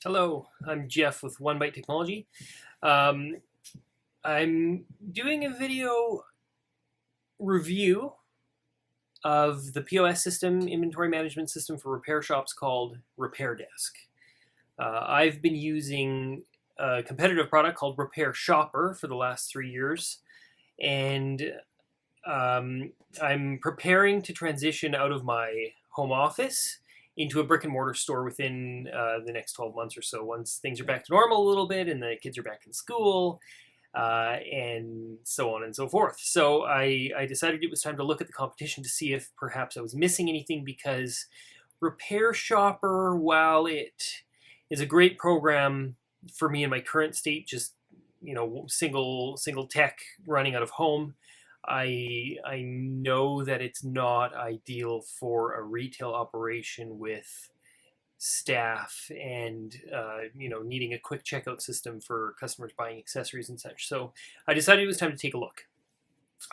Hello, I'm Jeff with One Byte Technology. Um, I'm doing a video review of the POS system, inventory management system for repair shops called RepairDesk. I've been using a competitive product called RepairShopr for the last 3 years, and I'm preparing to transition out of my home office into a brick and mortar store within the next 12 months or so, once things are back to normal a little bit and the kids are back in school, and so on and so forth. So I decided it was time to look at the competition to see if perhaps I was missing anything, because RepairShopr, while it is a great program for me in my current state, just single tech running out of home, I know that it's not ideal for a retail operation with staff and needing a quick checkout system for customers buying accessories and such. So I decided it was time to take a look.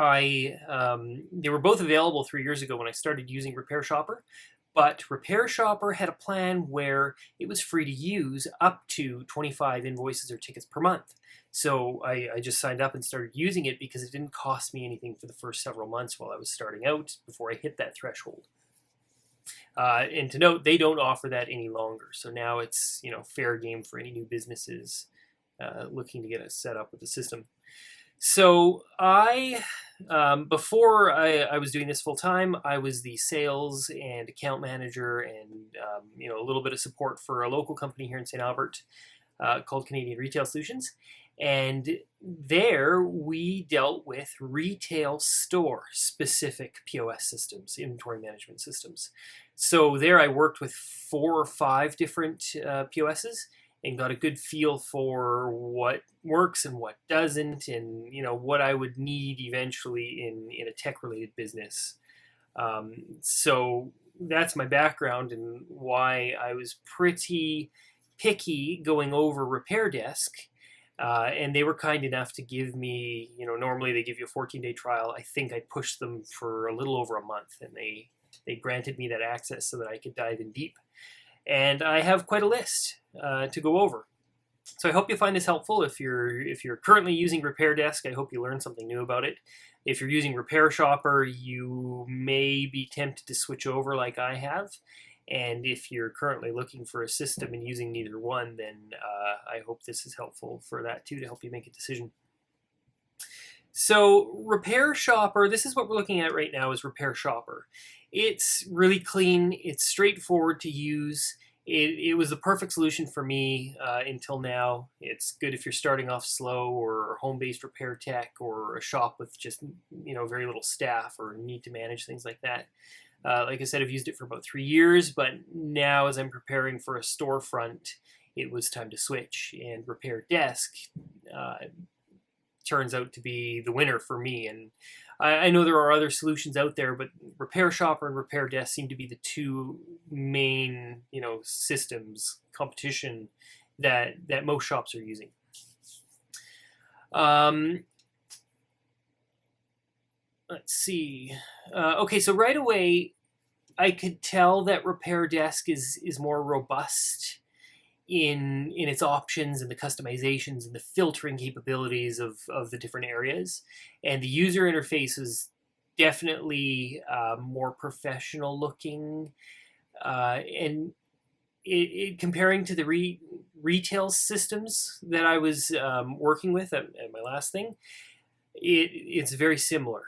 They were both available 3 years ago when I started using RepairShopr, but RepairShopr had a plan where it was free to use up to 25 invoices or tickets per month. So I just signed up and started using it because it didn't cost me anything for the first several months while I was starting out before I hit that threshold. And to note, they don't offer that any longer. So now it's fair game for any new businesses looking to get us set up with the system. So before I was doing this full time, I was the sales and account manager and a little bit of support for a local company here in St. Albert called Canadian Retail Solutions. And there we dealt with retail store specific POS systems, inventory management systems. So there I worked with 4 or 5 different POSs and got a good feel for what works and what doesn't, and what I would need eventually in a tech-related business. So that's my background and why I was pretty picky going over RepairDesk. And they were kind enough to give me, normally they give you a 14-day trial. I think I pushed them for a little over a month, and they granted me that access so that I could dive in deep. And I have quite a list to go over. So I hope you find this helpful. If you're currently using RepairDesk, I hope you learned something new about it. If you're using RepairShopr, you may be tempted to switch over like I have. And if you're currently looking for a system and using neither one, then I hope this is helpful for that too, to help you make a decision. So RepairShopr, this is what we're looking at right now, is RepairShopr. It's really clean, it's straightforward to use. It was the perfect solution for me until now. It's good if you're starting off slow, or home-based repair tech, or a shop with just very little staff, or need to manage things like that. Like I said, I've used it for about 3 years, but now as I'm preparing for a storefront, it was time to switch. And RepairDesk turns out to be the winner for me. And I know there are other solutions out there, but RepairShopr and RepairDesk seem to be the two main, systems competition that most shops are using. Let's see. Okay, so right away, I could tell that RepairDesk is more robust in its options and the customizations and the filtering capabilities of the different areas. And the user interface is definitely more professional looking. And comparing to the retail systems that I was working with at my last thing, it's very similar.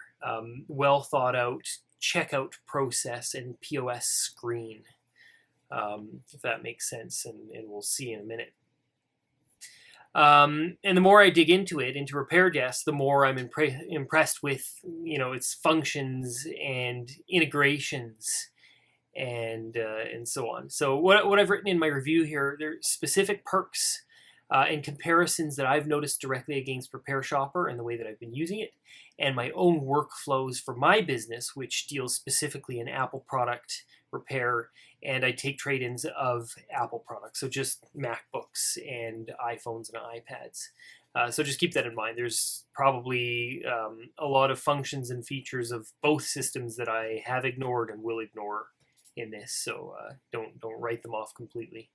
Well thought out checkout process and POS screen, if that makes sense, and we'll see in a minute. And the more I dig into RepairDesk, the more I'm impressed with its functions and integrations and so on. So what I've written in my review here, there are specific perks and comparisons that I've noticed directly against RepairShopr and the way that I've been using it, and my own workflows for my business, which deals specifically in Apple product repair, and I take trade-ins of Apple products, so just MacBooks and iPhones and iPads. So just keep that in mind. There's probably a lot of functions and features of both systems that I have ignored and will ignore in this, so don't write them off completely.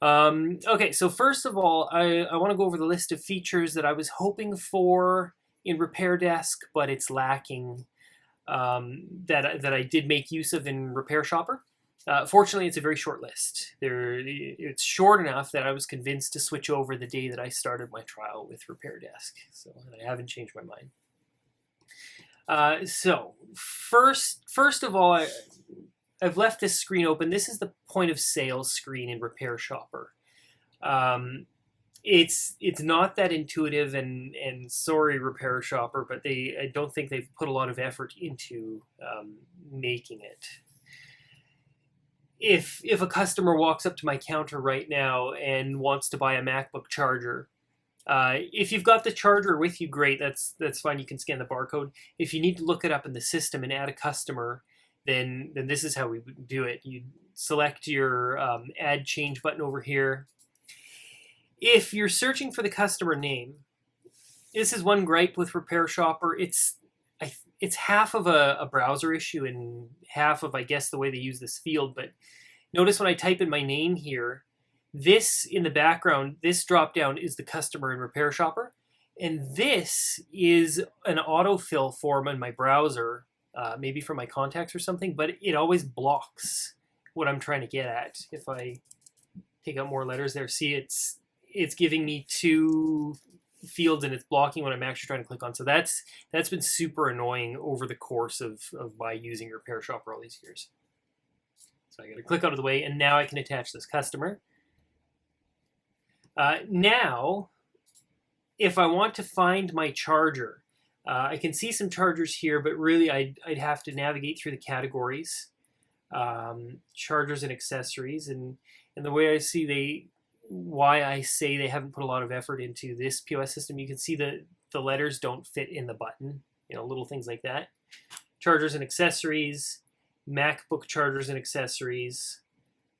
Okay, so first of all, I want to go over the list of features that I was hoping for in RepairDesk, but it's lacking, that I did make use of in RepairShopr. Fortunately, it's a very short list. It's short enough that I was convinced to switch over the day that I started my trial with RepairDesk. So I haven't changed my mind. So first of all, I've left this screen open. This is the point of sale screen in RepairShopr. It's not that intuitive, and sorry, RepairShopr, but I don't think they've put a lot of effort into making it. If a customer walks up to my counter right now and wants to buy a MacBook charger, if you've got the charger with you, great. That's fine. You can scan the barcode. If you need to look it up in the system and add a customer, then this is how we would do it. You select your add change button over here. If you're searching for the customer name, this is one gripe with RepairShopr. It's half of a browser issue and half of, I guess, the way they use this field. But notice when I type in my name here, this in the background, this drop down is the customer in RepairShopr, and this is an autofill form in my browser, maybe for my contacts or something, but it always blocks what I'm trying to get at. If I take out more letters there, see it's giving me two fields and it's blocking what I'm actually trying to click on. So that's been super annoying over the course of my using RepairShopr all these years. So I got to click out of the way, and now I can attach this customer. Now, if I want to find my charger, I can see some chargers here, but really I'd have to navigate through the categories, chargers and accessories, and the way I see why I say they haven't put a lot of effort into this POS system, you can see the letters don't fit in the button, little things like that. Chargers and accessories, MacBook chargers and accessories,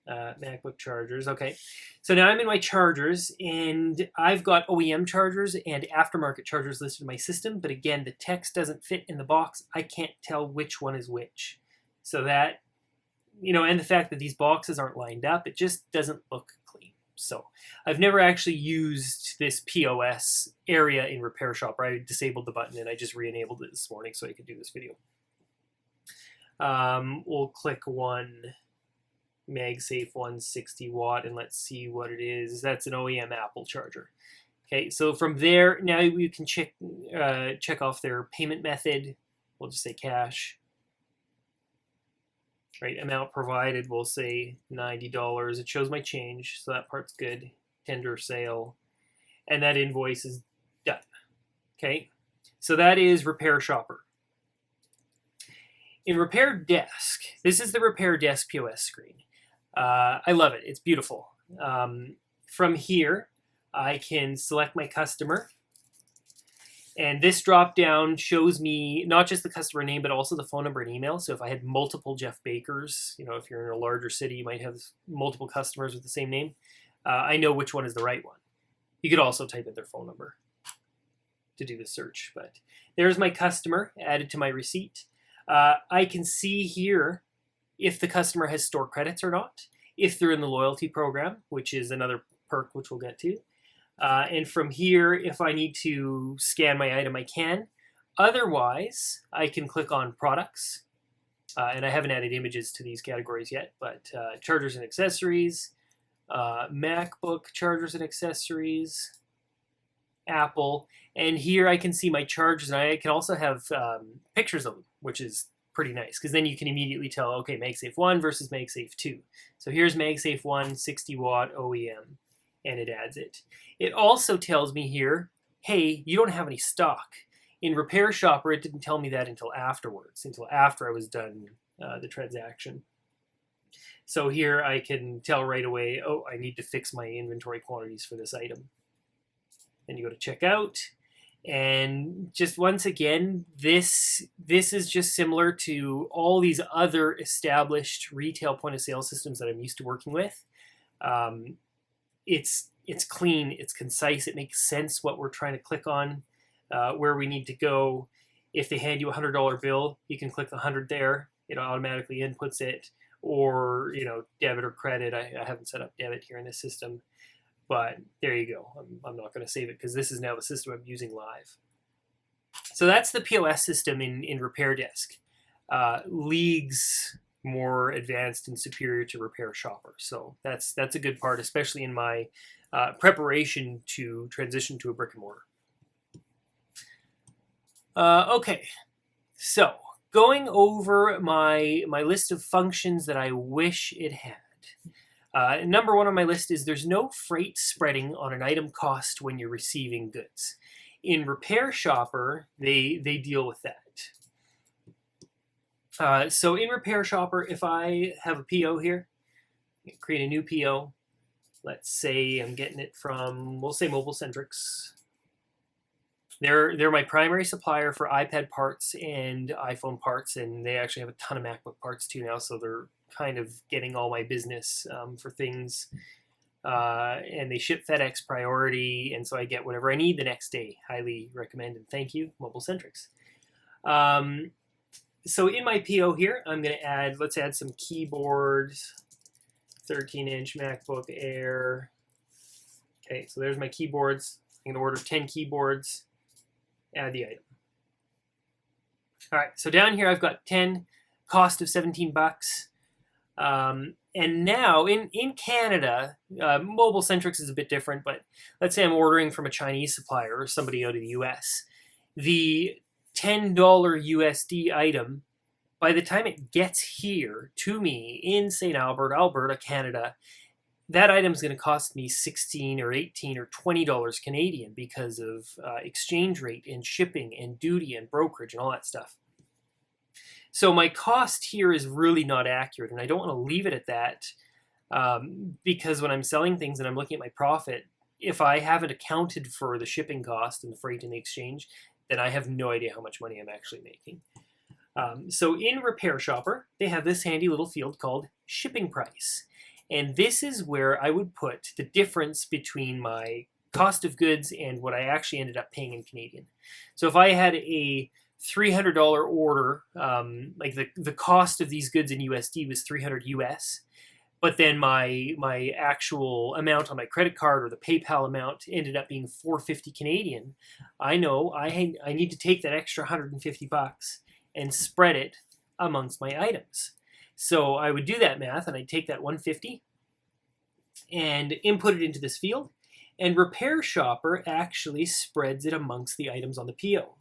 MacBook chargers. Okay, so now I'm in my chargers, and I've got OEM chargers and aftermarket chargers listed in my system, but again, the text doesn't fit in the box. I can't tell which one is which. So that, and the fact that these boxes aren't lined up, it just doesn't look clean. So I've never actually used this POS area in RepairShopr. I disabled the button and I just re-enabled it this morning so I could do this video. We'll click one MagSafe 160 watt and let's see what it is. That's an OEM Apple charger. Okay, so from there, now you can check off their payment method. We'll just say cash. Right, amount provided, we'll say $90. It shows my change, so that part's good. Tender sale, and that invoice is done. Okay, so that is RepairShopr. In RepairDesk, this is the RepairDesk POS screen. I love it. It's beautiful. From here, I can select my customer, and this drop down shows me not just the customer name, but also the phone number and email. So if I had multiple Jeff Bakers, if you're in a larger city, you might have multiple customers with the same name. I know which one is the right one. You could also type in their phone number to do the search, but there's my customer added to my receipt. I can see here if the customer has store credits or not, if they're in the loyalty program, which is another perk which we'll get to. And from here, if I need to scan my item, I can. Otherwise, I can click on products. And I haven't added images to these categories yet, but chargers and accessories, MacBook chargers and accessories, Apple. And here I can see my chargers, and I can also have pictures of them, which is pretty nice, because then you can immediately tell, okay, MagSafe 1 versus MagSafe 2. So here's MagSafe 1, 60 watt OEM, and it adds it. It also tells me here, hey, you don't have any stock. In RepairShopr, it didn't tell me that until afterwards, until after I was done the transaction. So here I can tell right away, oh, I need to fix my inventory quantities for this item. Then you go to checkout, and just once again, this is just similar to all these other established retail point of sale systems that I'm used to working with. It's clean, it's concise, it makes sense what we're trying to click on, where we need to go. If they hand you a $100 bill, you can click the 100 there, it automatically inputs it. or debit or credit. I haven't set up debit here in this system, but there you go. I'm not going to save it because this is now the system I'm using live. So that's the POS system in RepairDesk. Leagues more advanced and superior to RepairShopr. So that's a good part, especially in my preparation to transition to a brick and mortar. Okay, so going over my list of functions that I wish it had. Number one on my list is there's no freight spreading on an item cost when you're receiving goods. In RepairShopr, they deal with that. So in RepairShopr, if I have a PO here, create a new PO. Let's say I'm getting it from, we'll say Mobile Centrics. They're my primary supplier for iPad parts and iPhone parts, and they actually have a ton of MacBook parts too now, so they're kind of getting all my business for things. And they ship FedEx priority, and so I get whatever I need the next day. Highly recommend and thank you, Mobile Centrics. So in my PO here, I'm going to add, let's add some keyboards, 13-inch MacBook Air. Okay, so there's my keyboards. I'm going to order 10 keyboards, add the item. All right, so down here I've got 10, cost of 17 bucks. And now in Canada, Mobile Centrics is a bit different, but let's say I'm ordering from a Chinese supplier or somebody out of the US. The $10 USD item, by the time it gets here to me in St. Albert, Alberta, Canada, that item's going to cost me $16 or $18 or $20 Canadian because of exchange rate and shipping and duty and brokerage and all that stuff. So my cost here is really not accurate, and I don't want to leave it at that because when I'm selling things and I'm looking at my profit, if I haven't accounted for the shipping cost and the freight and the exchange, then I have no idea how much money I'm actually making. So in RepairShopr, they have this handy little field called shipping price. And this is where I would put the difference between my cost of goods and what I actually ended up paying in Canadian. So if I had a $300 order, like the cost of these goods in USD was 300 US, but then my actual amount on my credit card or the PayPal amount ended up being 450 Canadian, I know I need to take that extra 150 bucks and spread it amongst my items. So I would do that math, and I'd take that 150 and input it into this field, and RepairShopr actually spreads it amongst the items on the PO.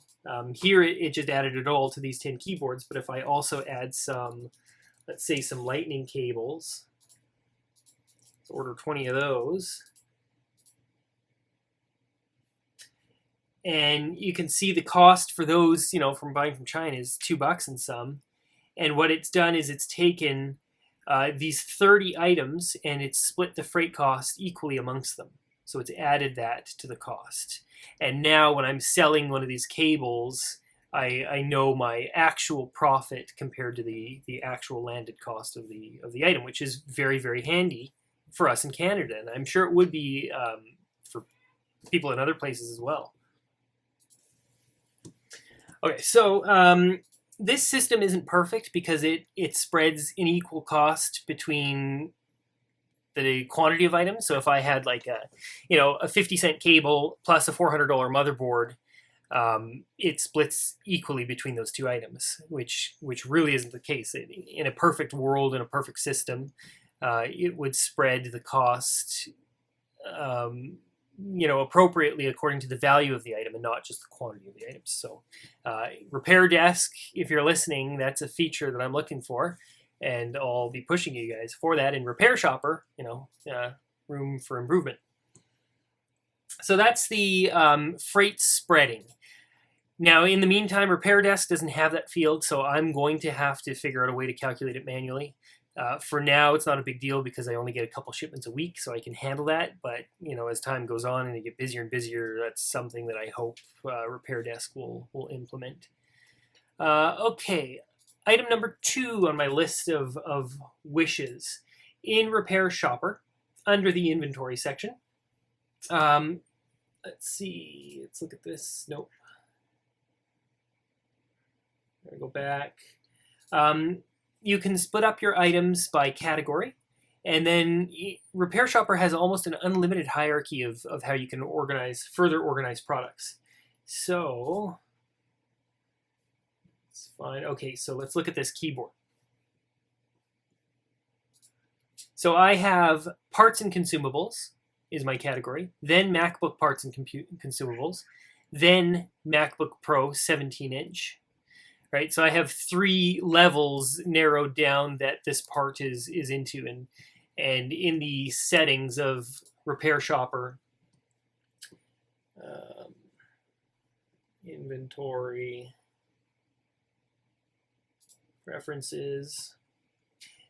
Here it just added it all to these 10 keyboards, but if I also add some, let's say some lightning cables, let's order 20 of those, and you can see the cost for those, from buying from China is $2 and some. And what it's done is it's taken these 30 items and it's split the freight cost equally amongst them. So it's added that to the cost. And now when I'm selling one of these cables, I know my actual profit compared to the actual landed cost of the item, which is very, very handy for us in Canada. And I'm sure it would be for people in other places as well. Okay, so this system isn't perfect because it spreads an equal cost between the quantity of items. So if I had like a 50-cent cable plus a $400 motherboard, it splits equally between those two items, which really isn't the case. In a perfect world, in a perfect system, it would spread the cost appropriately according to the value of the item and not just the quantity of the items. So RepairDesk, if you're listening, that's a feature that I'm looking for, and I'll be pushing you guys for that in RepairShopr, room for improvement. So that's the freight spreading. Now, in the meantime, RepairDesk doesn't have that field, so I'm going to have to figure out a way to calculate it manually. For now, it's not a big deal because I only get a couple shipments a week, so I can handle that. But as time goes on and you get busier and busier, that's something that I hope RepairDesk will implement. Okay, item number 2 on my list of wishes in RepairShopr under the inventory section. Let's see. Let's look at this. Nope. There we go back. you can split up your items by category. And then RepairShopr has almost an unlimited hierarchy of how you can further organize products. So, it's fine. Okay, so let's look at this keyboard. So I have parts and consumables is my category, then MacBook parts and consumables, then MacBook Pro 17-inch. Right, so I have 3 levels narrowed down that this part is into, and in the settings of RepairShopr, inventory, preferences,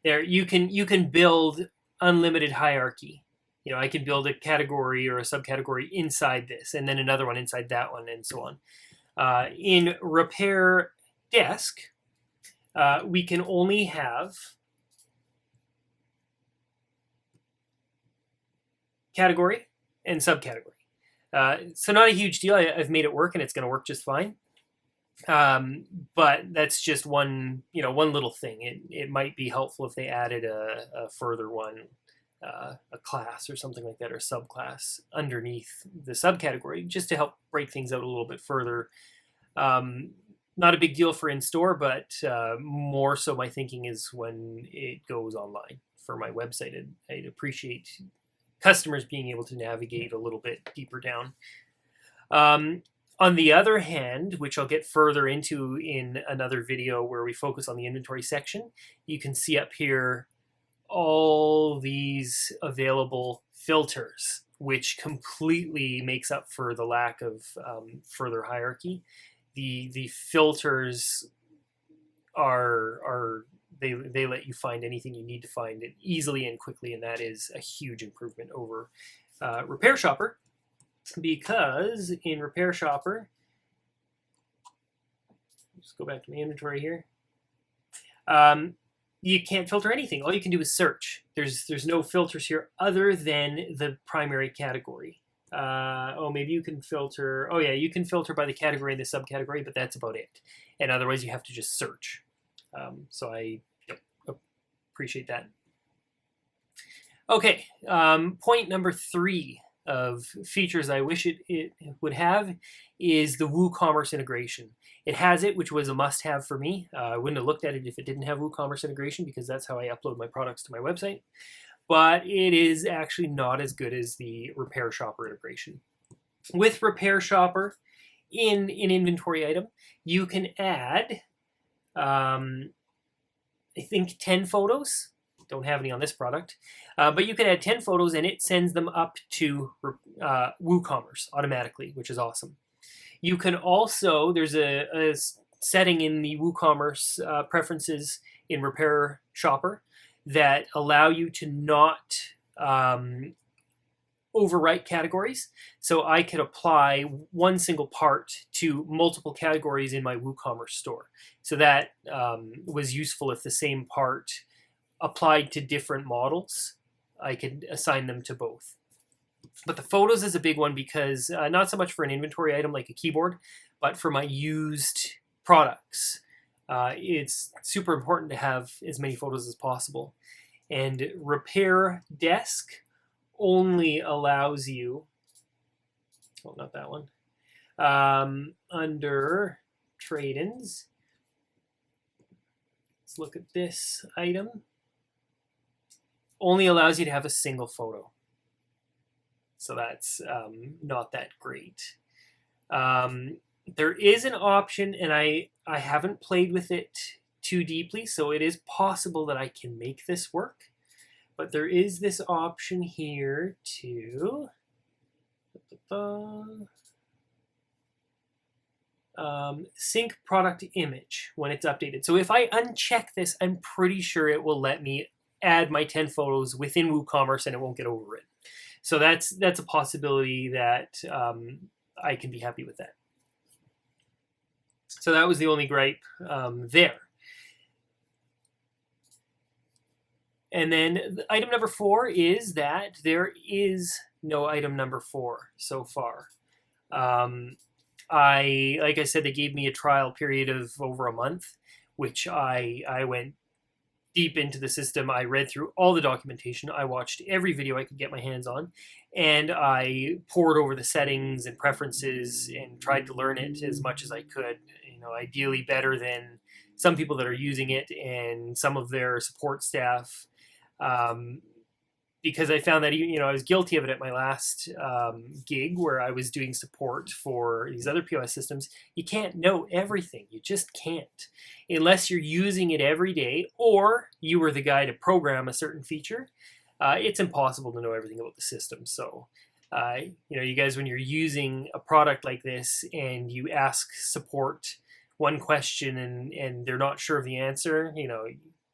there you can build unlimited hierarchy. You know, I can build a category or a subcategory inside this, and then another one inside that one, and so on. In RepairDesk, we can only have category and subcategory. So not a huge deal. I've made it work, and it's going to work just fine. But that's just one little thing. It might be helpful if they added a further one, a class or something like that, or subclass underneath the subcategory, just to help break things out a little bit further. Not a big deal for in-store, but more so my thinking is when it goes online for my website. I'd appreciate customers being able to navigate a little bit deeper down. On the other hand, which I'll get further into in another video where we focus on the inventory section, you can see up here all these available filters, which completely makes up for the lack of further hierarchy. The filters they let you find anything you need to find it easily and quickly, and that is a huge improvement over RepairShopr, because in RepairShopr, just go back to my inventory here, you can't filter anything. All you can do is search. There's no filters here other than the primary category. Maybe you can filter. Oh yeah, you can filter by the category and the subcategory, but that's about it. And otherwise, you have to just search. So I appreciate that. Okay, point number 3 of features I wish it would have is the WooCommerce integration. It has it, which was a must-have for me. I wouldn't have looked at it if it didn't have WooCommerce integration, because that's how I upload my products to my website. But it is actually not as good as the RepairShopr integration. With RepairShopr, in an inventory item, you can add, I think, 10 photos. Don't have any on this product, but you can add 10 photos and it sends them up to WooCommerce automatically, which is awesome. You can also, there's a setting in the WooCommerce preferences in RepairShopr that allow you to not overwrite categories. So I could apply one single part to multiple categories in my WooCommerce store. So that was useful if the same part applied to different models. I could assign them to both. But the photos is a big one because not so much for an inventory item like a keyboard, but for my used products. It's super important to have as many photos as possible. And RepairDesk only allows you, oh, not that one, under trade-ins, let's look at this item, only allows you to have a single photo. So that's not that great. There is an option, and I haven't played with it too deeply, so it is possible that I can make this work. But there is this option here to sync product image when it's updated. So if I uncheck this, I'm pretty sure it will let me add my 10 photos within WooCommerce and it won't get overwritten. So that's a possibility that I can be happy with that. So that was the only gripe there. And then item number 4 is that there is no item number 4 so far. Like I said, they gave me a trial period of over a month, which I went deep into the system. I read through all the documentation. I watched every video I could get my hands on, and I poured over the settings and preferences and tried to learn it as much as I could. Ideally better than some people that are using it and some of their support staff. Because I found that I was guilty of it at my last gig where I was doing support for these other POS systems. You can't know everything. You just can't. Unless you're using it every day or you were the guy to program a certain feature, it's impossible to know everything about the system. So, you guys, when you're using a product like this and you ask support one question and they're not sure of the answer,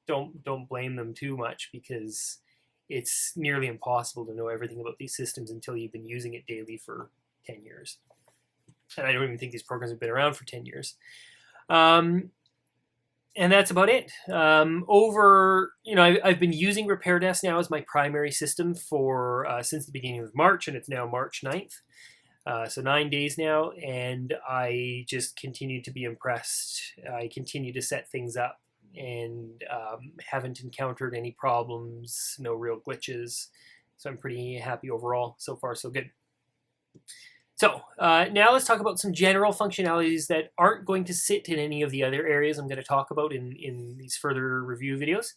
don't blame them too much, because it's nearly impossible to know everything about these systems until you've been using it daily for 10 years. And I don't even think these programs have been around for 10 years. And that's about it. I've been using RepairDesk now as my primary system for since the beginning of March, and it's now March 9th. So 9 days now, and I just continue to be impressed. I continue to set things up and haven't encountered any problems, no real glitches. So I'm pretty happy overall. So far, so good. So now let's talk about some general functionalities that aren't going to sit in any of the other areas I'm going to talk about in these further review videos.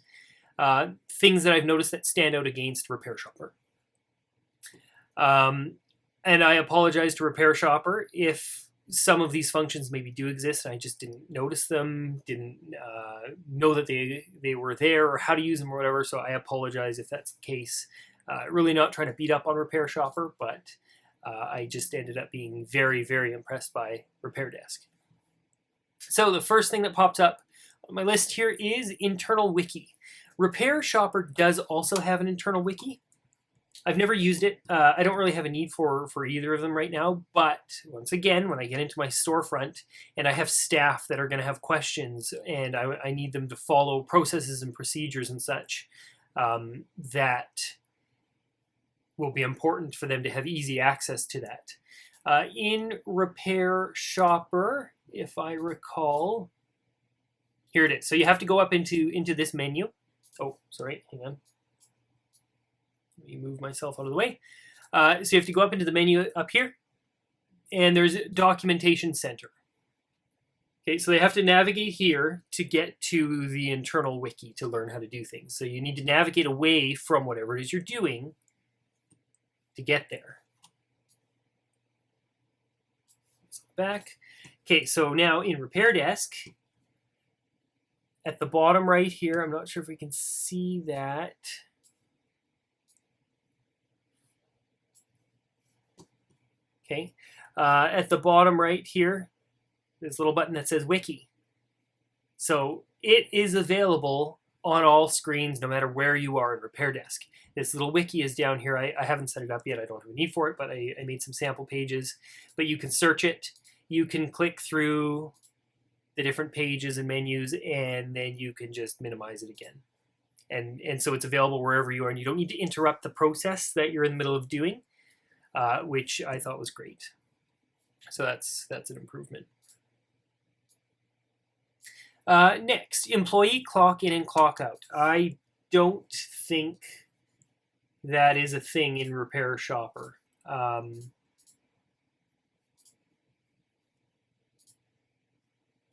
Things that I've noticed that stand out against RepairShopr. And I apologize to RepairShopr if some of these functions maybe do exist and I just didn't notice them, didn't know that they were there or how to use them or whatever. So I apologize if that's the case. Really not trying to beat up on RepairShopr, but I just ended up being very, very impressed by RepairDesk. So the first thing that pops up on my list here is internal wiki. RepairShopr does also have an internal wiki. I've never used it. I don't really have a need for either of them right now. But once again, when I get into my storefront and I have staff that are going to have questions and I need them to follow processes and procedures and such, that will be important for them to have easy access to that. In RepairShopr, if I recall, here it is. So you have to go up into this menu. Oh, sorry, hang on. Let me move myself out of the way. So you have to go up into the menu up here, and there's Documentation Center. Okay, so they have to navigate here to get to the internal wiki to learn how to do things. So you need to navigate away from whatever it is you're doing to get there. Back. Okay, so now in RepairDesk, at the bottom right here, I'm not sure if we can see that. Okay, at the bottom right here, there's a little button that says Wiki. So it is available on all screens, no matter where you are in RepairDesk. This little wiki is down here. I haven't set it up yet. I don't have a need for it, but I made some sample pages. But you can search it. You can click through the different pages and menus, and then you can just minimize it again. And so it's available wherever you are, and you don't need to interrupt the process that you're in the middle of doing. Which I thought was great. So that's an improvement. Next, employee clock in and clock out. I don't think that is a thing in RepairShopr.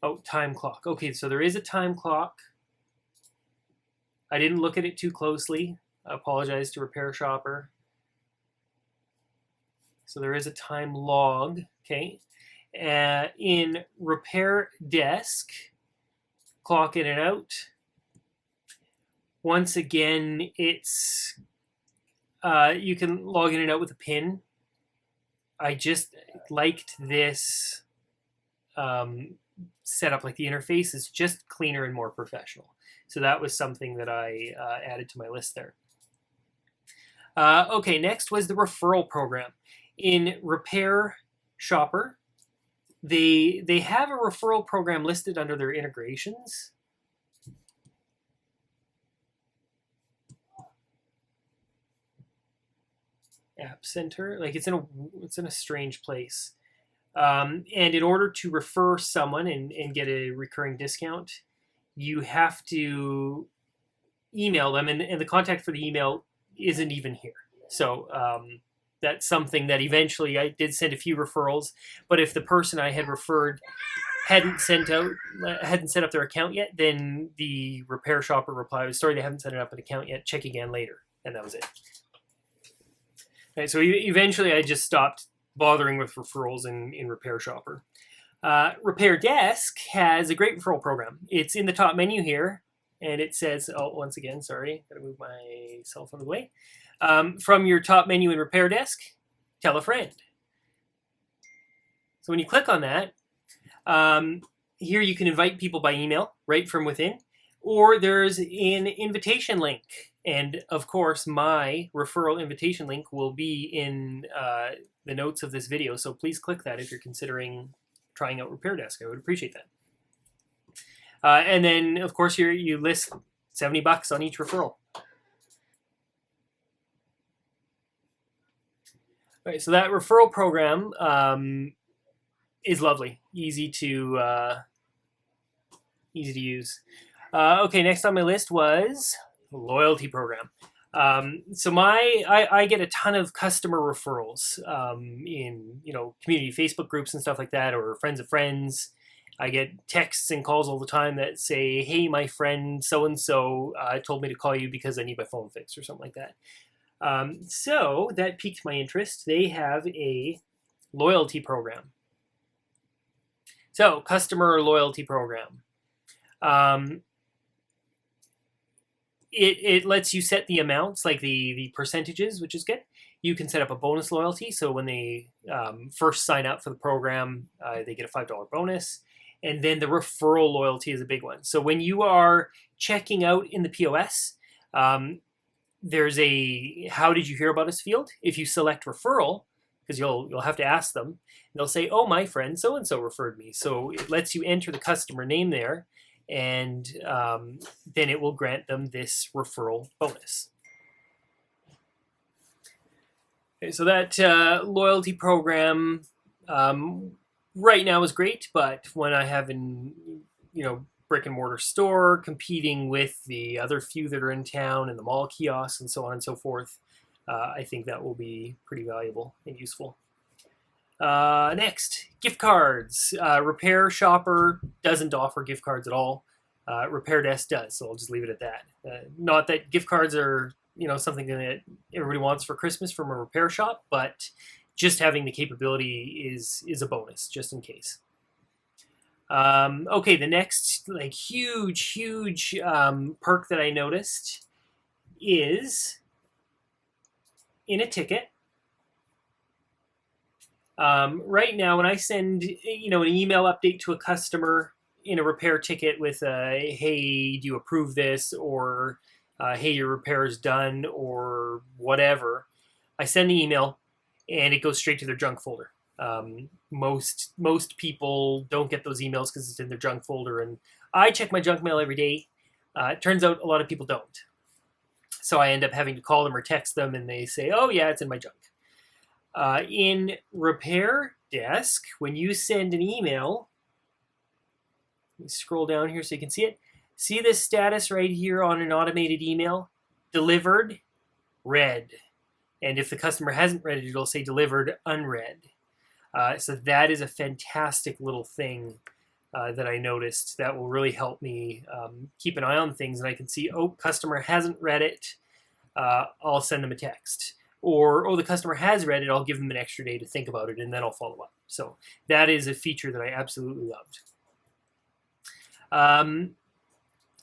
Oh, time clock. Okay, so there is a time clock. I didn't look at it too closely. I apologize to RepairShopr. So there is a time log, okay? In RepairDesk, clock in and out. Once again, it's you can log in and out with a PIN. I just liked this setup, like the interface is just cleaner and more professional. So that was something that I added to my list there. Okay, next was the referral program. In RepairShopr, they have a referral program listed under their integrations. App Center, like it's in a strange place. And in order to refer someone and get a recurring discount, you have to email them, and the contact for the email isn't even here. So that's something that eventually I did send a few referrals, but if the person I had referred hadn't set up their account yet, then the RepairShopr reply was, sorry, they haven't set up an account yet, check again later. And that was it. Right, so eventually I just stopped bothering with referrals in RepairShopr. RepairDesk has a great referral program. It's in the top menu here, and it says, oh, once again, sorry, gotta move my cell phone away. From your top menu in RepairDesk, tell a friend. So when you click on that, here you can invite people by email right from within, or there's an invitation link. And of course, my referral invitation link will be in the notes of this video. So please click that if you're considering trying out RepairDesk. I would appreciate that. And then, of course, you list $70 on each referral. All right, so that referral program is lovely, easy to use. Okay, next on my list was loyalty program. So I get a ton of customer referrals in community Facebook groups and stuff like that, or friends of friends. I get texts and calls all the time that say, hey, my friend so-and-so told me to call you because I need my phone fixed or something like that. So that piqued my interest. They have a loyalty program. So customer loyalty program. It lets you set the amounts, like the percentages, which is good. You can set up a bonus loyalty. So when they first sign up for the program, they get a $5 bonus. And then the referral loyalty is a big one. So when you are checking out in the POS, there's a how did you hear about us field. If you select referral, because you'll have to ask them, they'll say, oh, my friend so-and-so referred me. So it lets you enter the customer name there, and then it will grant them this referral bonus. Okay, so that loyalty program right now is great, but when I have an brick and mortar store competing with the other few that are in town and the mall kiosks and so on and so forth, I think that will be pretty valuable and useful. Next, gift cards. RepairShopr doesn't offer gift cards at all. RepairDesk does, so I'll just leave it at that. Not that gift cards are something that everybody wants for Christmas from a repair shop, but just having the capability is a bonus, just in case. Okay, the next huge perk that I noticed is in a ticket. Right now, when I send an email update to a customer in a repair ticket with a, hey, do you approve this, or hey, your repair is done, or whatever, I send the email and it goes straight to their junk folder. Most people don't get those emails because it's in their junk folder, and I check my junk mail every day. It turns out a lot of people don't. So I end up having to call them or text them, and they say, oh yeah, it's in my junk. In RepairDesk, when you send an email, let me scroll down here so you can see it. See this status right here on an automated email? Delivered, read. And if the customer hasn't read it, it'll say delivered, unread. So that is a fantastic little thing that I noticed that will really help me keep an eye on things. And I can see, oh, customer hasn't read it. I'll send them a text. Or, oh, the customer has read it. I'll give them an extra day to think about it, and then I'll follow up. So that is a feature that I absolutely loved.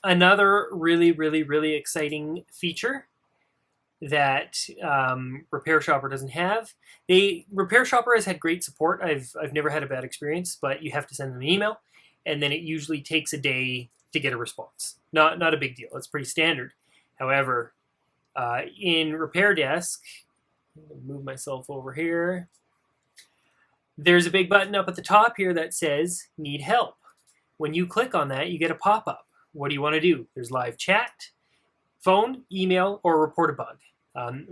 Another really exciting feature that RepairShopr doesn't have. RepairShopr has had great support. I've never had a bad experience, but you have to send them an email, and then it usually takes a day to get a response. Not a big deal. It's pretty standard. However, in RepairDesk, I'm going to move myself over here. There's a big button up at the top here that says need help. When you click on that, you get a pop-up. What do you want to do? There's live chat, phone, email, or report a bug.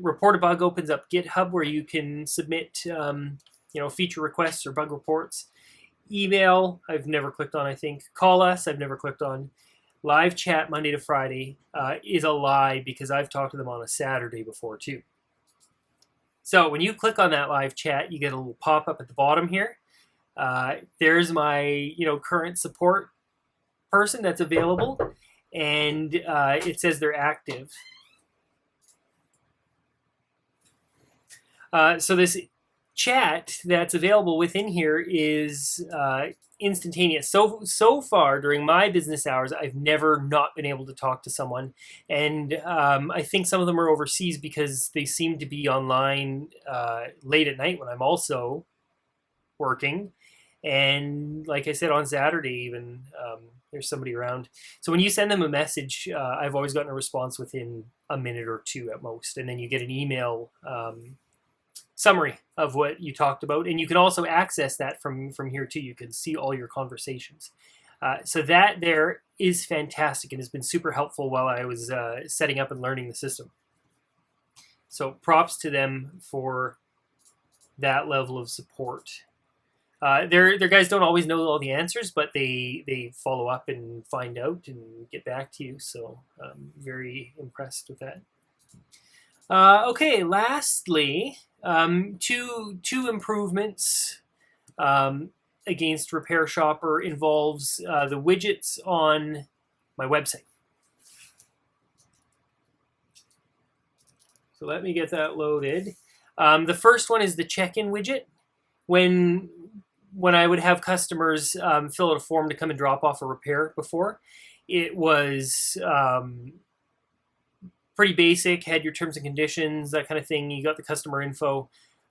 Report a bug opens up GitHub where you can submit feature requests or bug reports. Email, I've never clicked on, I think. Call us, I've never clicked on. live chat Monday to Friday is a lie, because I've talked to them on a Saturday before too. So when you click on that live chat, you get a little pop-up at the bottom here. There's my current support person that's available, and it says they're active. So this chat that's available within here is instantaneous. So far during my business hours, I've never not been able to talk to someone, and I think some of them are overseas because they seem to be online late at night when I'm also working. And like I said, on Saturday even, there's somebody around. So when you send them a message, I've always gotten a response within a minute or two at most, and then you get an email summary of what you talked about, and you can also access that from here too. You can see all your conversations. So that there is fantastic and has been super helpful while I was setting up and learning the system. So props to them for that level of support. Their guys don't always know all the answers, but they follow up and find out and get back to you. So I'm very impressed with that. Okay, lastly, two improvements against RepairShopr involves the widgets on my website. So let me get that loaded. The first one is the check-in widget. When I would have customers fill out a form to come and drop off a repair before, it was pretty basic, had your terms and conditions, that kind of thing. You got the customer info,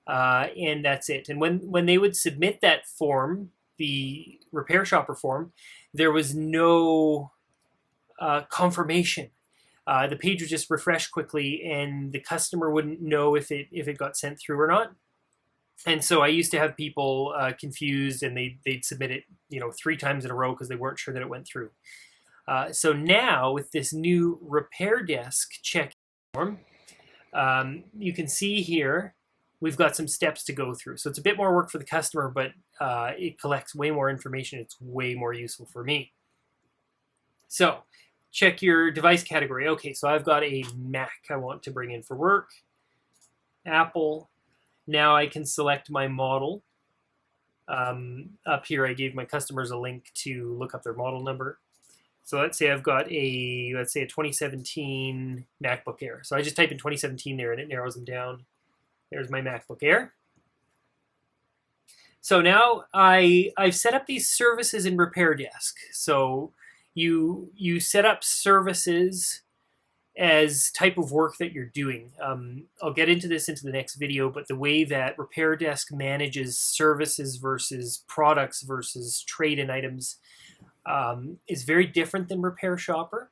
and that's it. And when they would submit that form, the RepairShopr form, there was no confirmation. The page would just refresh quickly, and the customer wouldn't know if it got sent through or not. And so I used to have people confused, and they'd submit it 3 times in a row because they weren't sure that it went through. So now with this new RepairDesk check form, you can see here we've got some steps to go through. So it's a bit more work for the customer, but it collects way more information. It's way more useful for me. So check your device category. Okay, so I've got a Mac I want to bring in for work. Apple. Now I can select my model. Up here I gave my customers a link to look up their model number. So let's say I've got a 2017 MacBook Air. So I just type in 2017 there and it narrows them down. There's my MacBook Air. So now I've set up these services in RepairDesk. So you set up services as type of work that you're doing. I'll get into this into the next video, but the way that RepairDesk manages services versus products versus trade-in items is very different than RepairShopr,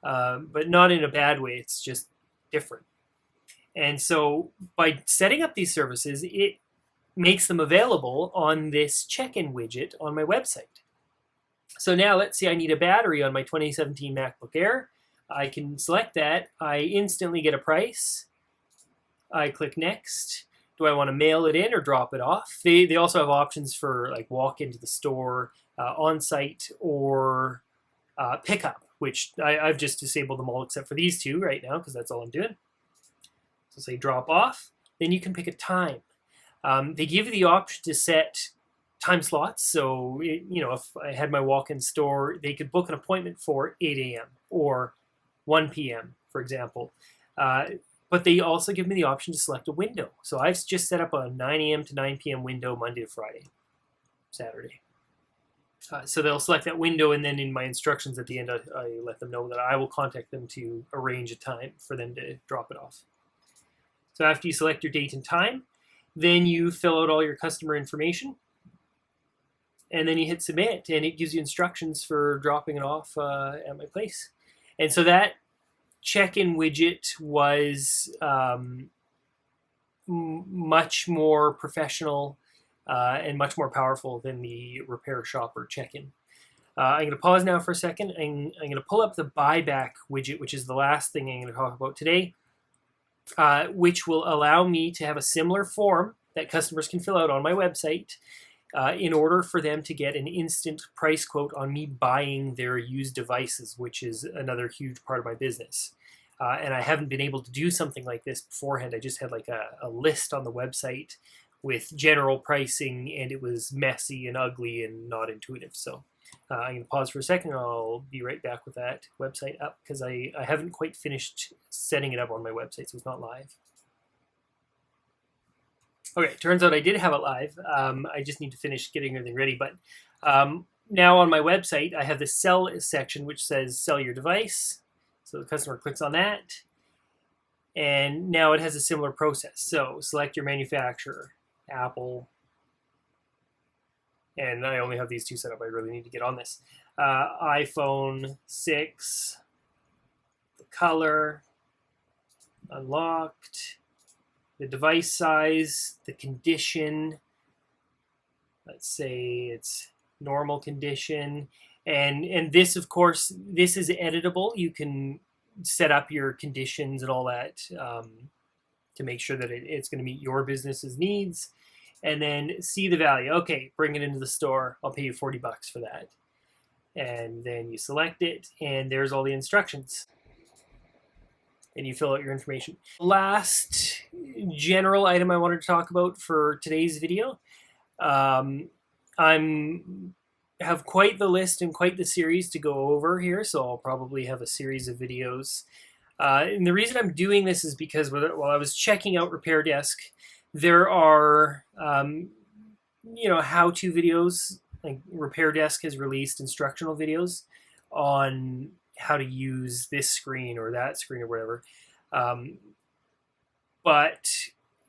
but not in a bad way. It's just different. And so by setting up these services, it makes them available on this check-in widget on my website. So now let's say I need a battery on my 2017 MacBook Air. I can select that. I instantly get a price. I click next. Do I want to mail it in or drop it off? They also have options for like walk into the store, on-site, or pickup, which I've just disabled them all except for these two right now because that's all I'm doing. So say drop off. Then you can pick a time. They give you the option to set time slots. So if I had my walk-in store, they could book an appointment for 8 a.m. or 1 p.m., for example. But they also give me the option to select a window. So I've just set up a 9 a.m. to 9 p.m. window Monday to Friday, Saturday. So they'll select that window, and then in my instructions at the end, I let them know that I will contact them to arrange a time for them to drop it off. So after you select your date and time, then you fill out all your customer information, and then you hit submit, and it gives you instructions for dropping it off at my place. And so that check-in widget was much more professional and much more powerful than the RepairShopr check-in. I'm going to pause now for a second. I'm going to pull up the buyback widget, which is the last thing I'm going to talk about today, which will allow me to have a similar form that customers can fill out on my website, in order for them to get an instant price quote on me buying their used devices, which is another huge part of my business. And I haven't been able to do something like this beforehand. I just had like a list on the website with general pricing, and it was messy and ugly and not intuitive. So I'm going to pause for a second. I'll be right back with that website up because I haven't quite finished setting it up on my website, so it's not live. Okay, turns out I did have it live. I just need to finish getting everything ready. But now on my website, I have the sell section, which says sell your device. So the customer clicks on that. And now it has a similar process. So select your manufacturer, Apple. And I only have these two set up. I really need to get on this. iPhone 6, the color, unlocked, the device size, the condition. Let's say it's normal condition. And this, of course, this is editable. You can set up your conditions and all that to make sure that it's going to meet your business's needs. And then see the value. Okay, bring it into the store. I'll pay you $40 for that. And then you select it, and there's all the instructions. And you fill out your information. Last general item I wanted to talk about for today's video. Have quite the list and quite the series to go over here, so I'll probably have a series of videos. And the reason I'm doing this is because while I was checking out RepairDesk, there are how-to videos. Like RepairDesk has released instructional videos on how to use this screen or that screen or whatever. But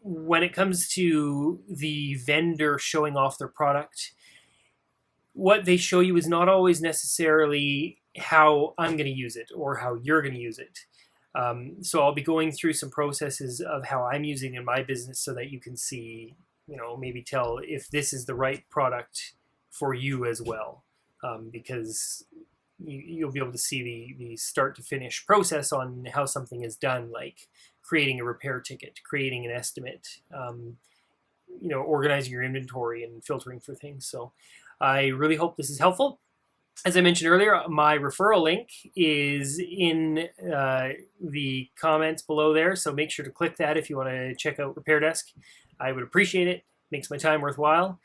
when it comes to the vendor showing off their product, what they show you is not always necessarily how I'm going to use it or how you're going to use it. So I'll be going through some processes of how I'm using it in my business so that you can see, maybe tell if this is the right product for you as well. Because you'll be able to see the start to finish process on how something is done, like creating a repair ticket, creating an estimate, organizing your inventory and filtering for things. So I really hope this is helpful. As I mentioned earlier, my referral link is in the comments below there, so make sure to click that if you want to check out RepairDesk. I would appreciate it. Makes my time worthwhile.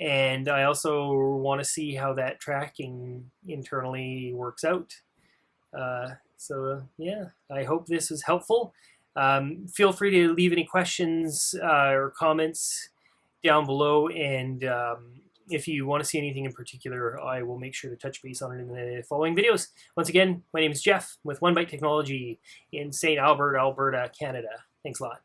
And I also want to see how that tracking internally works out. Yeah, I hope this was helpful. Feel free to leave any questions or comments down below, and if you want to see anything in particular, I will make sure to touch base on it in the following videos. Once again, my name is Jeff with One Byte Technology in St. Albert, Alberta, Canada. Thanks a lot.